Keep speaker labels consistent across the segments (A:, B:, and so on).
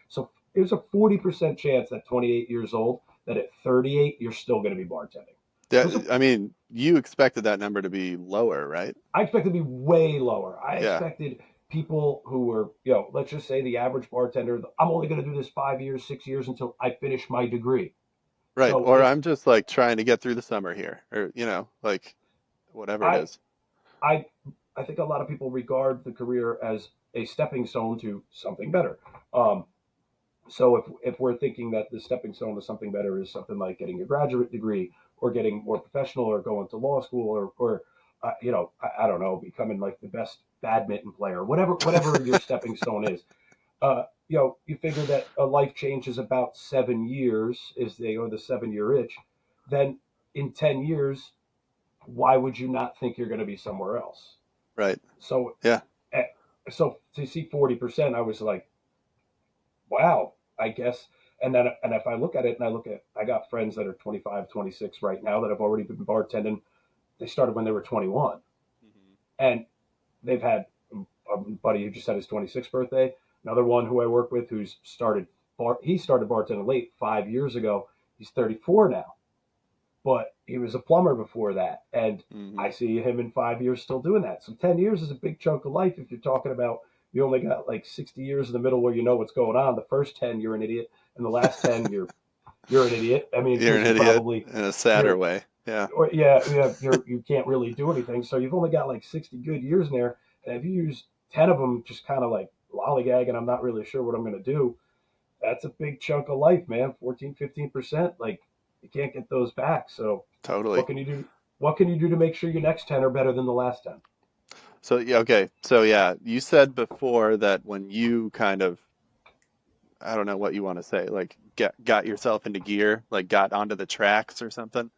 A: So there's a 40% chance that 28 years old, that at 38, you're still going to be bartending. Those are,
B: I mean, you expected that number to be lower, right?
A: I expected to be way lower. I
B: Yeah.
A: expected people who were, let's just say the average bartender, I'm only going to do this 5 years, 6 years until I finish my degree.
B: Right.
A: So
B: Or
A: if
B: I'm just like trying to get through the summer here, or like whatever it
A: I,
B: is.
A: I, I think a lot of people regard the career as a stepping stone to something better. Um, So if we're thinking that the stepping stone to something better is something like getting a graduate degree or getting more professional or going to law school or I don't know, becoming like the best badminton player, whatever your stepping stone is, you figure that a life change is about 7 years, is they or the 7 year itch, then in 10 years, why would you not think you're going to be somewhere else?
B: Right.
A: So,
B: Yeah.
A: eh, so to see 40%, I was like, wow, I guess. And if I look at it and I got friends that are 25, 26 right now that have already been bartending. They started when they were 21,
B: Mhm.
A: and they've had a buddy who just had his 26th birthday. Another one who I work with who's he started bartending late 5 years ago. He's 34 now, but he was a plumber before that, and I
B: Mhm.
A: see him in 5 years still doing that. So 10 years is a big chunk of life. If you're talking about, you only got like 60 years in the middle where you know what's going on. The first 10 you're an idiot, and the last 10 you're an idiot. I mean,
B: You're
A: because
B: an
A: you
B: idiot
A: probably
B: in a sadder
A: you're
B: way. Yeah.
A: or yeah, you can't really do anything. So you've only got like 60 good years in there, and if you use 10 of them just kind of like lollygag, and I'm not really sure what I'm going to do, that's a big chunk of life, man. 14, 15%. Like, you can't get those back. So what
B: Totally.
A: can you do? What can you do to make sure your next 10 are better than the last 10?
B: So yeah, okay. So yeah, you said before that when you kind of, I don't know what you want to say, like got yourself into gear, like got onto the tracks or something.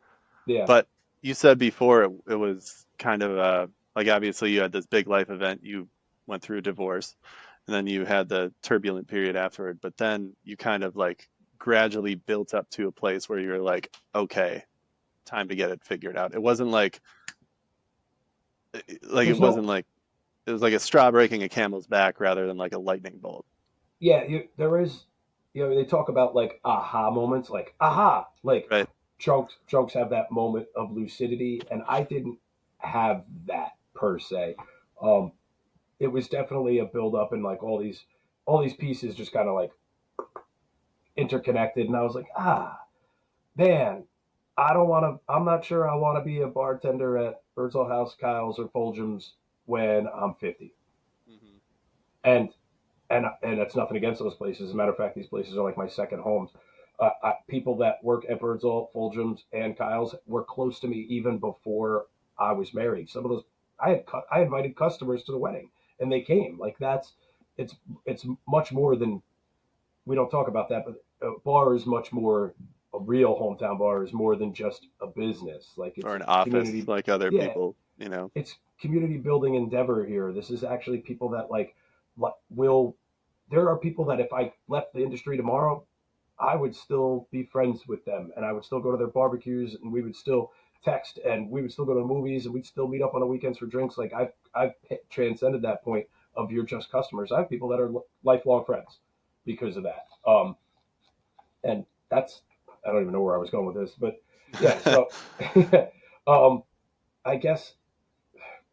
A: Yeah.
B: But you said before it was kind of like obviously you had this big life event, you went through a divorce, and then you had the turbulent period afterward, but then you kind of like gradually built up to a place where you're like, okay, time to get it figured out. It wasn't like it
A: There's
B: wasn't
A: no,
B: like it was like a straw breaking a camel's back rather than like a lightning bolt.
A: yeah, there is, they talk about like aha moments, like aha, like
B: Right.
A: chunks have that moment of lucidity, and I didn't have that per se. Um, it was definitely a build up, and like all these pieces just kind of like interconnected, and I was like, man, I'm not sure I want to be a bartender at Birdsall House, Kyle's, or Fulgham's when I'm 50.
B: Hmm.
A: And and that's nothing against those places. As a matter of fact, these places are like my second homes. People that work at Birdsall, Fulgham's, and Kyle's were close to me even before I was married. Some of those I invited customers to the wedding, and they came. Like, it's it's much more than, we don't talk about that, but a bar is much more, a real hometown bar is more than just a business. Like,
B: Or
A: it's
B: an office
A: community.
B: like other
A: Yeah,
B: people.
A: it's community building endeavor here. This is actually people that like will. There are people that if I left the industry tomorrow, I would still be friends with them, and I would still go to their barbecues, and we would still text, and we would still go to the movies, and we'd still meet up on the weekends for drinks. Like, I've transcended that point of you're just customers. I have people that are lifelong friends because of that. And that's, I don't even know where I was going with this, but yeah. So, um, I guess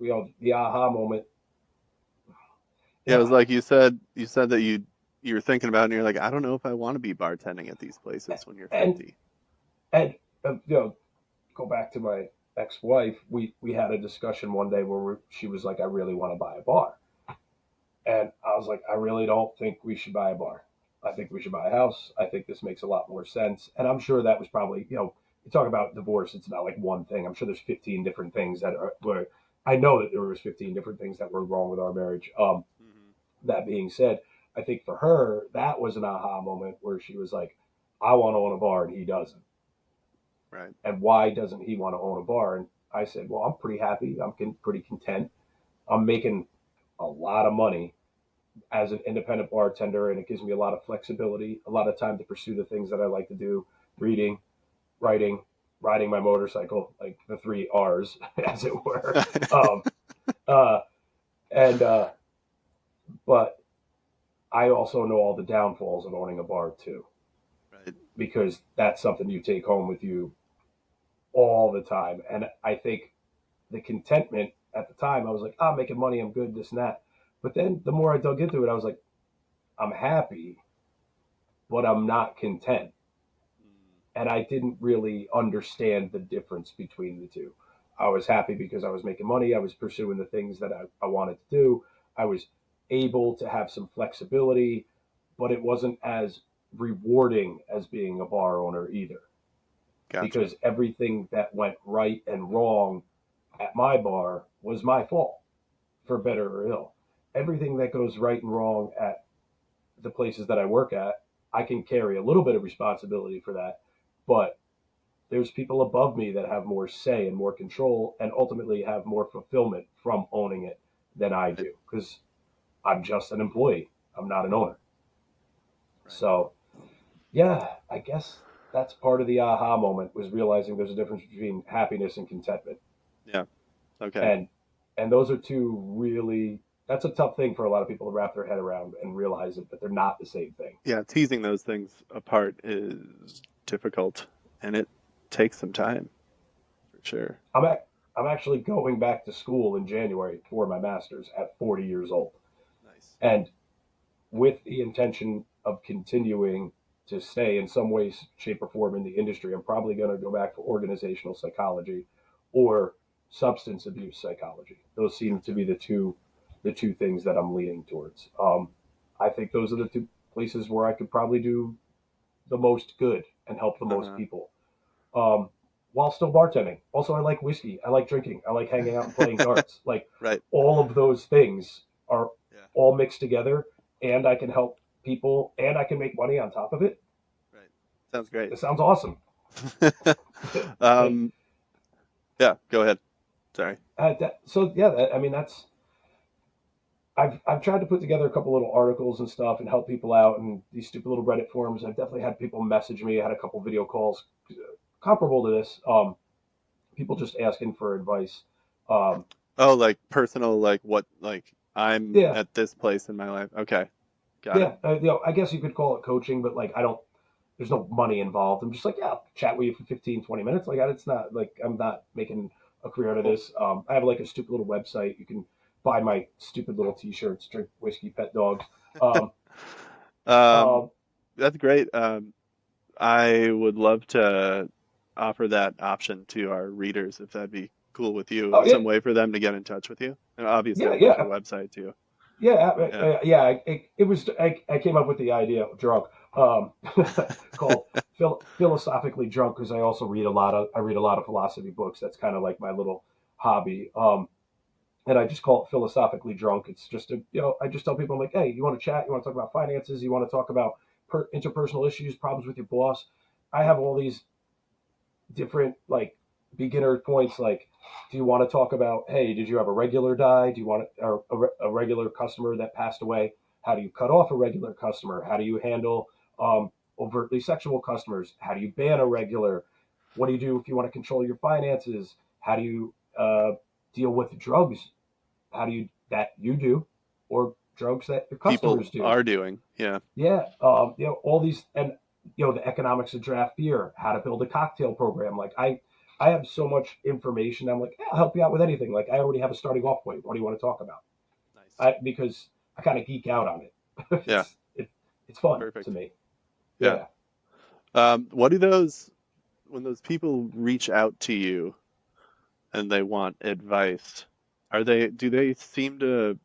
A: the aha moment. You
B: Yeah, it
A: know,
B: was like you said that you were thinking about it and you're like, I don't know if I want to be bartending at these places when you're
A: and
B: 50.
A: and go back to my ex-wife. We had a discussion one day where she was like, I really want to buy a bar, and I was like, I really don't think we should buy a bar. I think we should buy a house. I think this makes a lot more sense. And I'm sure that was probably, you talk about divorce, it's not like one thing. I'm sure there's 15 different things that are where I know that there was 15 different things that were wrong with our marriage.
B: Hmm.
A: That being said, I think for her, that was an aha moment where she was like, I want to own a bar and he doesn't.
B: Right.
A: And why doesn't he want to own a bar? And I said, well, I'm pretty happy. Pretty content. I'm making a lot of money as an independent bartender, and it gives me a lot of flexibility, a lot of time to pursue the things that I like to do: reading, writing, riding my motorcycle, like the three R's, as it were. Um, uh, and but I also know all the downfalls of owning a bar too,
B: Right.
A: because that's something you take home with you all the time. And I think the contentment at the time, I was like, I'm making money, I'm good, this and that. But then the more I dug into it, I was like, I'm happy, but I'm not content.
B: Mm,
A: And I didn't really understand the difference between the two. I was happy because I was making money. I was pursuing the things that I wanted to do. I was able to have some flexibility, but it wasn't as rewarding as being a bar owner either,
B: gotcha.
A: because everything that went right and wrong at my bar was my fault, for better or ill. Everything that goes right and wrong at the places that I work at, I can carry a little bit of responsibility for that. But there's people above me that have more say and more control and ultimately have more fulfillment from owning it than I
B: Right.
A: do, because I'm just an employee. I'm not an owner.
B: Right.
A: So, yeah, I guess that's part of the aha moment, was realizing there's a difference between happiness and contentment.
B: Yeah. Okay.
A: And those are two really, that's a tough thing for a lot of people to wrap their head around and realize that they're not the same thing.
B: Yeah, teasing those things apart is difficult, and it takes some time for sure.
A: I'm at, I'm actually going back to school in January for my master's at 40 years old.
B: Nice.
A: And with the intention of continuing to stay in some way, shape, or form in the industry, I'm probably going to go back for organizational psychology or substance abuse psychology. Those seem to
B: Gotcha.
A: be the two things that I'm leaning towards. I think those are the two places where I could probably do the most good and help the most
B: Uh-huh.
A: people. Um, while still bartending. Also, I like whiskey. I like drinking. I like hanging out and playing darts. Like,
B: Right.
A: all of those things are
B: Yeah.
A: all mixed together, and I can help people, and I can make money on top of it.
B: Right. Sounds great.
A: It sounds awesome. Like,
B: Um, yeah, go ahead. Sorry.
A: so yeah, I mean, that's, I've tried to put together a couple little articles and stuff and help people out and these stupid little Reddit forums. I've definitely had people message me. I had a couple video calls comparable to this. People just asking for advice. Um,
B: Oh, like personal, like what, like I'm
A: yeah,
B: at this place in my life. Okay, got it.
A: yeah. I guess you could call it coaching, but like, I don't. There's no money involved. I'm just like, yeah, I'll chat with you for 15, 20 minutes. Like, it's not like I'm not making a career out of
B: Cool.
A: this. I have like a stupid little website. You can buy my stupid little T-shirts, drink whiskey, pet dogs. Um,
B: Um,
A: um,
B: that's great. I would love to offer that option to our readers if that'd be cool with you.
A: oh yeah,
B: Some way for them to get in touch with you. And obviously,
A: yeah,
B: I'll get
A: yeah.
B: your website too.
A: Yeah,
B: Yeah.
A: yeah. It was. I came up with the idea drunk, called philosophically drunk, because I read a lot of philosophy books. That's kind of like my little hobby. And I just call it philosophically drunk. It's just I just tell people, I'm like, hey, you want to chat? You want to talk about finances? You want to talk about interpersonal issues, problems with your boss? I have all these different, like, beginner points, like, do you want to talk about, hey, did you have a regular die, do you want a regular customer that passed away, how do you cut off a regular customer, how do you handle overtly sexual customers, how do you ban a regular, what do you do if you want to control your finances, how do you deal with drugs, how do you that you do, or drugs that your
B: People
A: customers do.
B: are doing. Yeah.
A: Yeah, all these, and the economics of draft beer, how to build a cocktail program. Like, I have so much information. I'm like, yeah, I'll help you out with anything. Like, I already have a starting off point. What do you want to talk about?
B: Nice.
A: Because I kind of geek out on it.
B: Yeah.
A: It's fun to
B: Perfect.
A: me.
B: Yeah.
A: Yeah.
B: What do those when those people reach out to you and they want advice, do they seem to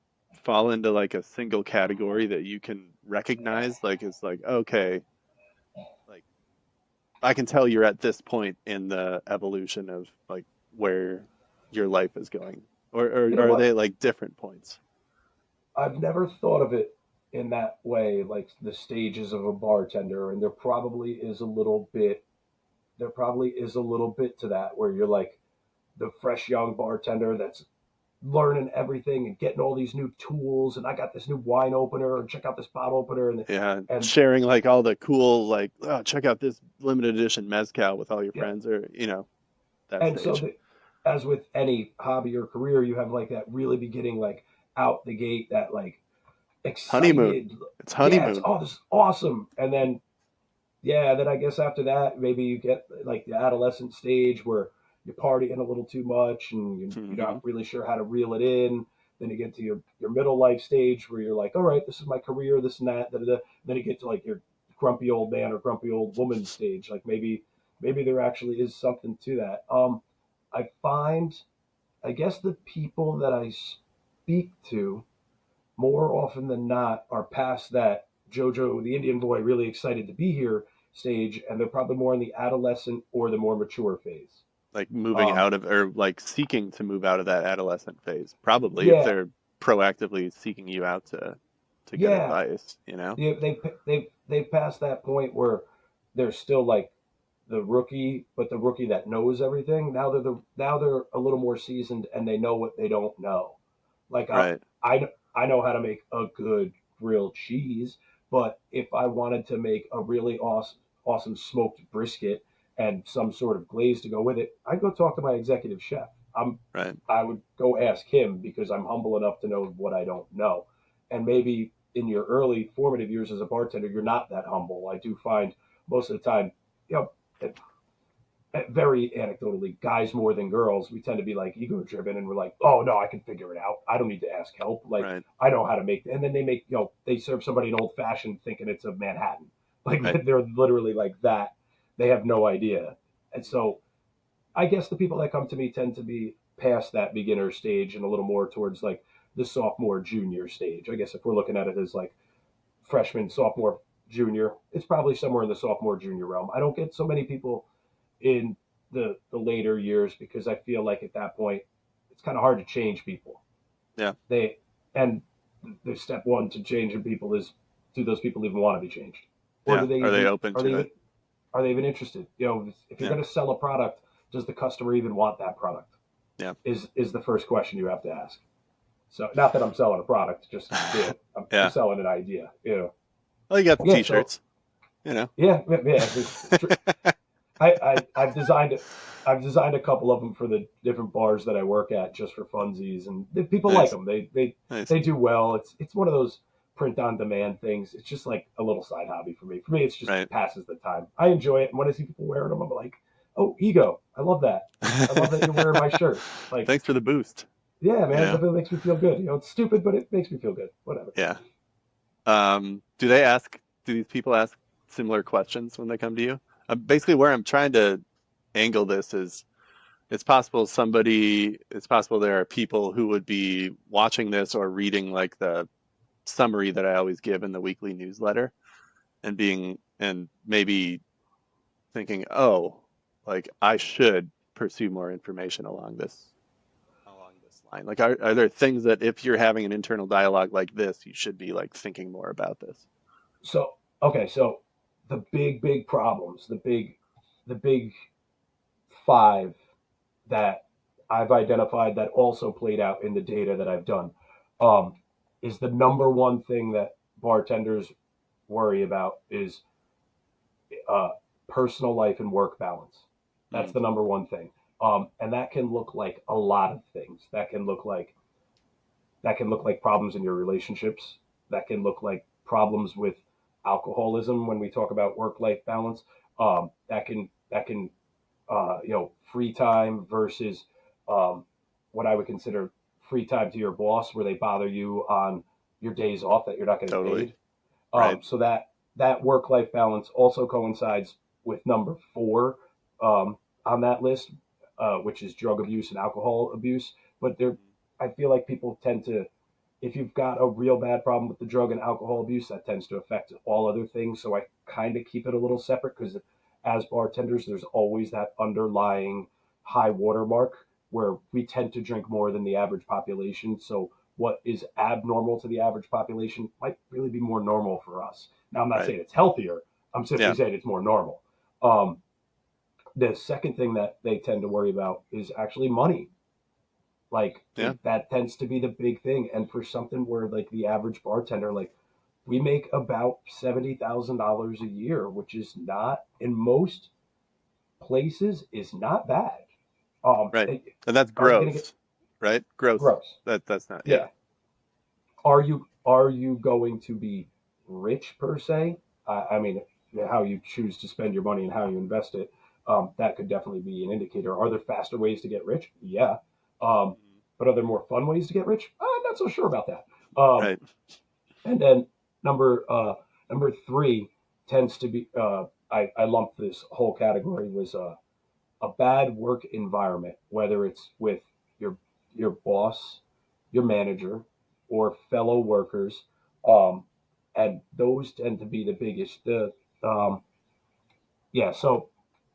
B: fall into like a single category that you can recognize? Like it's like, okay, like I can tell you're at this point in the evolution of like where your life is going.
A: You know
B: Or are
A: what?
B: they like different points?
A: I've never thought of it in that way, like the stages of a bartender, and there probably is a little bit to that, where you're like the fresh young bartender that's learning everything and getting all these new tools, and I got this new wine opener, and check out this bottle opener,
B: Yeah,
A: and
B: sharing like all the cool like, oh, check out this limited edition mezcal with all your
A: yeah,
B: friends or that
A: and so
B: stage.
A: as with any hobby or career, you have like that really beginning, like, out the gate, that like
B: Honeymoon.
A: excited.
B: It's
A: Yeah, it's
B: honeymoon.
A: oh, this is awesome. And then yeah, then I guess after that, maybe you get like the adolescent stage where you're partying a little too much and you're
B: Hmm.
A: not really sure how to reel it in. Then you get to your middle life stage where you're like, all right, this is my career, this and that. Da, da, da. Then you get to like your grumpy old man or grumpy old woman stage. Like maybe there actually is something to that. I find, I guess the people that I speak to more often than not are past that Jojo, the Indian boy, really excited to be here stage, and they're probably more in the adolescent or the more mature phase.
B: Like moving
A: Um,
B: out of, or like seeking to move out of that adolescent phase. Probably if
A: yeah,
B: they're proactively seeking you out to get
A: yeah,
B: advice, you know?
A: they've passed that point where they're still like the rookie, but the rookie that knows everything. Now they're a little more seasoned and they know what they don't know. Like
B: Right.
A: I know how to make a good grilled cheese, but if I wanted to make a really awesome smoked brisket and some sort of glaze to go with it, I'd go talk to my executive chef.
B: Right.
A: I would go ask him because I'm humble enough to know what I don't know. And maybe in your early formative years as a bartender, you're not that humble. I do find most of the time, you know, very anecdotally, guys more than girls, we tend to be like ego driven and we're like, oh no, I can figure it out. I don't need to ask help. Like
B: Right.
A: I know how to make, and then they make, they serve somebody an old fashioned thinking it's a Manhattan. Like
B: Right.
A: they're literally like that. They have no idea. And so I guess the people that come to me tend to be past that beginner stage and a little more towards like the sophomore junior stage. I guess if we're looking at it as like freshman, sophomore, junior, it's probably somewhere in the sophomore junior realm. I don't get so many people in the later years because I feel like at that point it's kind of hard to change people.
B: Yeah.
A: They and the step one to changing people is, do those people even want to be changed, or
B: Yeah.
A: do they
B: Are they
A: even
B: open
A: are they
B: to
A: even
B: it?
A: are they even interested? If you're
B: Yeah.
A: going to sell a product, does the customer even want that product?
B: Yeah.
A: Is the first question you have to ask. So not that I'm selling a product, just I'm
B: Yeah.
A: selling an idea.
B: Well, you got the
A: Yeah. So
B: t-shirts, you know.
A: yeah. I've designed a couple of them for the different bars that I work at just for funsies, and people like
B: Nice.
A: them.
B: Nice.
A: They do well. It's one of those print on demand things. It's just like a little side hobby for me. For me, it's just
B: Right.
A: passes the time. I enjoy it, and when I see people wearing them, I'm like, oh, ego. I love that. I love that you're wearing my shirt. Like,
B: Thanks for the boost,
A: yeah,
B: you
A: man, it
B: know.
A: definitely makes me feel good. It's stupid, but it makes me feel good. Whatever.
B: Yeah. Do they ask, do these people ask similar questions when they come to you? Basically, where I'm trying to angle this is it's possible there are people who would be watching this or reading like the summary that I always give in the weekly newsletter and maybe thinking, oh, like I should pursue more information along this line. Like, are there things that if you're having an internal dialogue like this, you should be like thinking more about this?
A: So okay, so the big problems, the big five that I've identified that also played out in the data that I've done, um, is the number one thing that bartenders worry about is uh, personal life and work balance. That's
B: Mm,
A: the number one thing. And that can look like a lot of things. That can look like problems in your relationships. That can look like problems with alcoholism when we talk about work life balance. That can free time versus what I would consider free time to your boss, where they bother you on your days off that you're not getting
B: totally.
A: paid.
B: Right.
A: So that work life balance also coincides with number four on that list, which is drug abuse and alcohol abuse. But I feel like people tend to, if you've got a real bad problem with the drug and alcohol abuse, that tends to affect all other things. So I kind of keep it a little separate because as bartenders, there's always that underlying high watermark where we tend to drink more than the average population. So what is abnormal to the average population might really be more normal for us. Now, I'm not
B: Right.
A: saying it's healthier. I'm simply
B: Yeah.
A: saying it's more normal. Um, the second thing that they tend to worry about is actually money. Like
B: Yeah.
A: that tends to be the big thing. And for something where like the average bartender, like we make about $70,000 a year, which is not in most places is not bad.
B: Right. And that's
A: Are you going to get
B: gross, right? Gross.
A: gross?
B: That's not, yeah.
A: Yeah. Are you? Are you going to be rich per se? I mean, how you choose to spend your money and how you invest it, that could definitely be an indicator. Are there faster ways to get rich? Yeah. Um,
B: Mhm.
A: but are there more fun ways to get rich? I'm not so sure about that. Um,
B: Right.
A: and then number three tends to be I lumped this whole category was a bad work environment, whether it's with your your boss, your manager, or fellow workers, um, and those tend to be the biggest. The yeah, so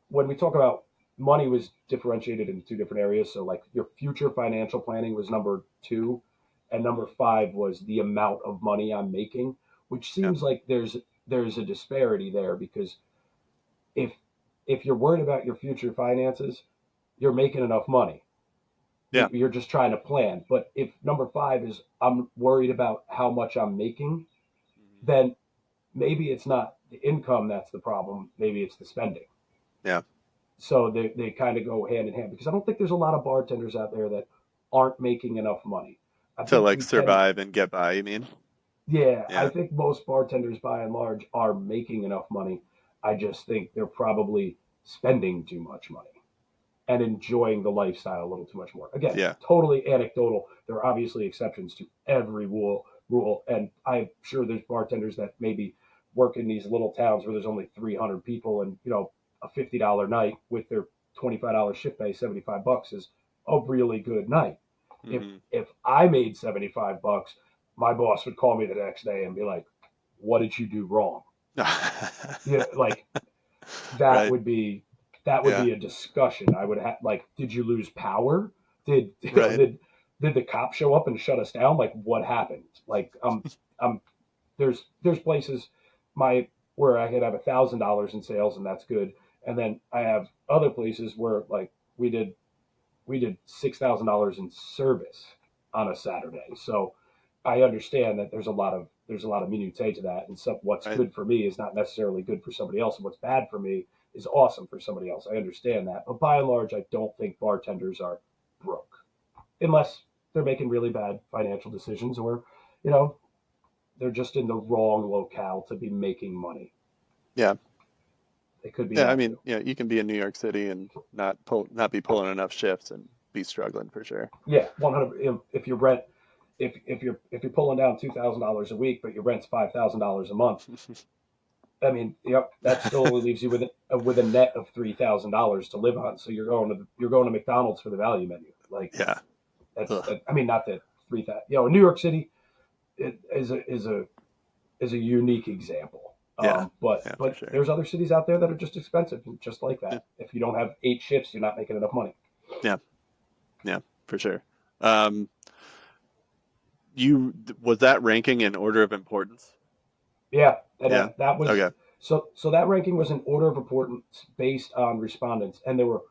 A: when we talk about money was differentiated into two different areas. So like your future financial planning was number two, and number
B: Mhm.
A: five was the amount of money I'm making, which
B: Yeah.
A: seems like there's a disparity there because if if you're worried about your future finances, you're making enough money.
B: Yeah.
A: You're just trying to plan. But if number five is I'm worried about how much I'm making,
B: Mhm.
A: then maybe it's not the income that's the problem. Maybe it's the spending.
B: Yeah.
A: So they kind of go hand in hand because I don't think there's a lot of bartenders out there that aren't making enough money. I
B: To
A: think
B: like
A: we tend,
B: survive and get by, you mean?
A: yeah, I
B: Yeah.
A: think most bartenders by and large are making enough money. I just think they're probably spending too much money and enjoying the lifestyle a little too much more. Again,
B: Yeah.
A: totally anecdotal. There are obviously exceptions to every rule, and I'm sure there's bartenders that maybe work in these little towns where there's only 300 people, and a $50 night with their $25 shift pay, $75 is a really good night. If
B: Hmm.
A: if I made $75, my boss would call me the next day and be like, "What did you do wrong?" Like that
B: Right.
A: would be that would
B: Yeah.
A: be a discussion. I would have like, did you lose power? Did
B: Right.
A: did the cop show up and shut us down? Like, what happened? Like, there's places my where I could have $1,000 in sales and that's good, and then I have other places where like we did $6,000 in service on a Saturday. So I understand that there's a lot of minutiae to that, and what's
B: Right.
A: good for me is not necessarily good for somebody else, and what's bad for me is awesome for somebody else. I understand that, but by and large, I don't think bartenders are broke unless they're making really bad financial decisions or you know they're just in the wrong locale to be making money.
B: Yeah.
A: It could be
B: Yeah. I
A: that
B: mean,
A: too.
B: yeah, you can be in New York City and not be pulling enough shifts and be struggling for sure.
A: Yeah, 100. If you rent, if you're pulling down $2,000 a week, but your rent's $5,000 a month, I mean, yep, that still only leaves you with a net of $3,000 to live on. So you're going to McDonald's for the value menu. Like
B: Yeah. Ugh.
A: I mean, not that 3,000. New York City is a unique example.
B: Yeah.
A: But
B: Yeah, for
A: but
B: sure.
A: there's other cities out there that are just expensive, and just like
B: Yeah.
A: that. If you don't have 8 shifts, you're not making enough money.
B: Yeah. Yeah, for sure. Um, you was that ranking in order of importance?
A: Yeah, and
B: Yeah.
A: that was
B: Okay.
A: so that ranking was in order of importance based on respondents, and there were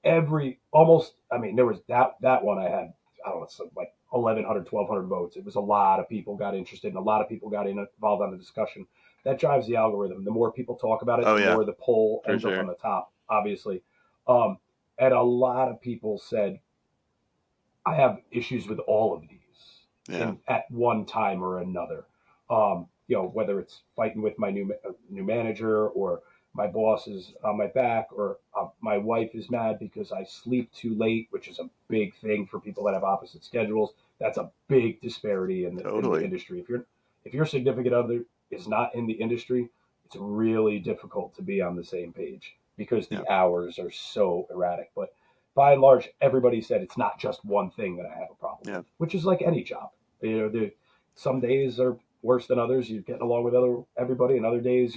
A: every almost. I mean, there was that one I had. I don't know, it's like 1,100, 1,200 votes. It was a lot of people got interested, and a lot of people got involved on the discussion. That drives the algorithm. The more people talk about it,
B: Oh
A: the
B: yeah,
A: more the poll
B: for
A: ends up
B: sure.
A: on the top. Obviously, um, and a lot of people said I have issues with all of these
B: Yeah.
A: in at one time or another. Whether it's fighting with my new manager or my boss is on my back or my wife is mad because I sleep too late, which is a big thing for people that have opposite schedules. That's a big disparity in the
B: Totally.
A: industry. If your significant other is not in the industry, it's really difficult to be on the same page because
B: Yeah.
A: the hours are so erratic. But by and large, everybody said it's not just one thing that I have a problem
B: Yeah.
A: with, which is like any job. Some days are worse than others. You're getting along with everybody, and other days